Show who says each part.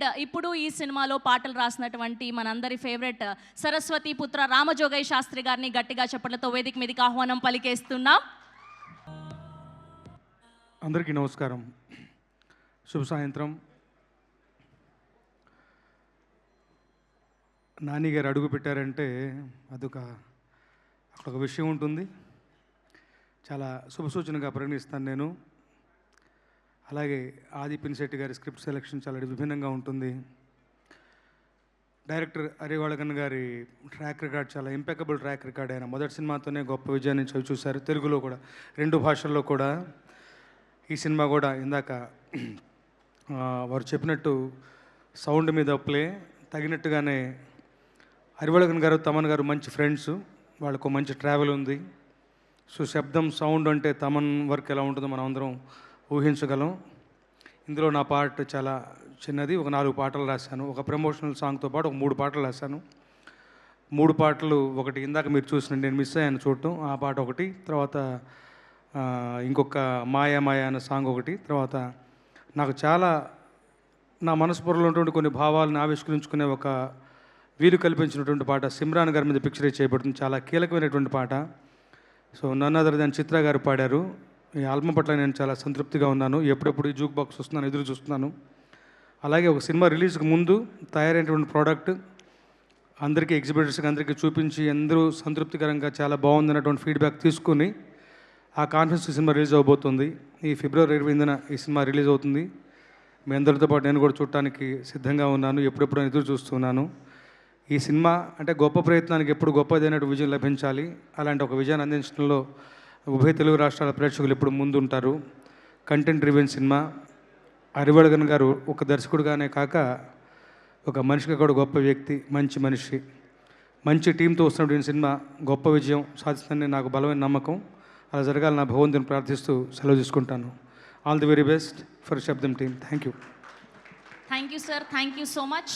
Speaker 1: And ఇప్పుడు ఈ సినిమాలో పాటలు రాసినటువంటి మనందరి ఫేవరెట్ సరస్వతి పుత్ర రామజోగయ్య శాస్త్రి గారిని గట్టిగా చప్పట్లతో వేదిక మీదకి ఆహ్వానం పలికేస్తున్నాం.
Speaker 2: అందరికీ నమస్కారం, శుభ సాయంత్రం. నాని గారు అడుగు పెట్టారంటే అదొక అక్కడ ఒక విషయం ఉంటుంది, చాలా శుభసూచనగా పరిగణిస్తాను నేను. అలాగే ఆది పినిశెట్టి గారి స్క్రిప్ట్ సెలెక్షన్ చాలా విభిన్నంగా ఉంటుంది. డైరెక్టర్ అరివాళగన్ గారి ట్రాక్ రికార్డ్ చాలా ఇంపెకబుల్ ట్రాక్ రికార్డ్. ఆయన మొదటి సినిమాతోనే గొప్ప విజయాన్ని చూశారు, తెలుగులో కూడా 2 భాషల్లో కూడా. ఈ సినిమా కూడా ఇందాక వారు చెప్పినట్టు సౌండ్ మీద ప్లే తగినట్టుగానే అరివాళగన్ గారు తమన్ గారు మంచి ఫ్రెండ్స్, వాళ్ళకు మంచి ట్రావెల్ ఉంది. సో శబ్దం సౌండ్ అంటే తమన్ వర్క్ ఎలా ఉంటుందో మనం అందరం ఊహించగలం. ఇందులో నా పార్ట్ చాలా చిన్నది, ఒక 4 పాటలు రాశాను. ఒక ప్రమోషనల్ సాంగ్తో పాటు ఒక 3 పాటలు రాశాను. 3 పాటలు, ఒకటి ఇందాక మీరు చూసిన నేను మిస్ అయ్యాను చూడటం, ఆ పాట ఒకటి, తర్వాత ఇంకొక మాయా మాయా అనే సాంగ్ ఒకటి, తర్వాత నాకు చాలా నా మనస్ఫూర్తిలో ఉన్నటువంటి కొన్ని భావాలను ఆవిష్కరించుకునే ఒక వీలు కల్పించినటువంటి పాట సిమ్రాన్ గారి మీద పిక్చరైజ్ చేయబడుతుంది, చాలా కీలకమైనటువంటి పాట. సో నన్ అదర్ దాన్ చిత్ర గారు పాడారు. ఈ ఆల్బమ్ పట్ల నేను చాలా సంతృప్తిగా ఉన్నాను. ఎప్పుడెప్పుడు ఈ జూక్ బాక్స్ వస్తున్నాను ఎదురు చూస్తున్నాను. అలాగే ఒక సినిమా రిలీజ్కి ముందు తయారైనటువంటి ప్రోడక్ట్ అందరికీ ఎగ్జిబిటర్స్కి అందరికీ చూపించి అందరూ సంతృప్తికరంగా చాలా బాగుందన్నటువంటి ఫీడ్బ్యాక్ తీసుకుని ఆ కాన్ఫరెన్స్ సినిమా రిలీజ్ అవబోతుంది. ఈ ఫిబ్రవరి 28న ఈ సినిమా రిలీజ్ అవుతుంది. మీ అందరితో పాటు నేను కూడా చూడటానికి సిద్ధంగా ఉన్నాను, ఎప్పుడెప్పుడు ఎదురు చూస్తున్నాను. ఈ సినిమా అంటే గొప్ప ప్రయత్నానికి ఎప్పుడు గొప్పదైనటువంటి విజయం లభించాలి. అలాంటి ఒక విజయాన్ని అందించడంలో ఉభయ తెలుగు రాష్ట్రాల ప్రేక్షకులు ఎప్పుడు ముందుంటారు. Content driven cinema. అరివాళగన్ గారు ఒక దర్శకుడిగానే కాక ఒక మనిషిగా కూడా గొప్ప వ్యక్తి, మంచి మనిషి. మంచి టీంతో వస్తున్నటువంటి సినిమా గొప్ప విజయం సాధిస్తుందని నాకు బలమైన నమ్మకం. అలా జరగాలని నా భగవంతుని ప్రార్థిస్తూ సెలవు తీసుకుంటాను. All the very best for Shabdam team. Thank you.
Speaker 1: Thank you sir, thank you so much.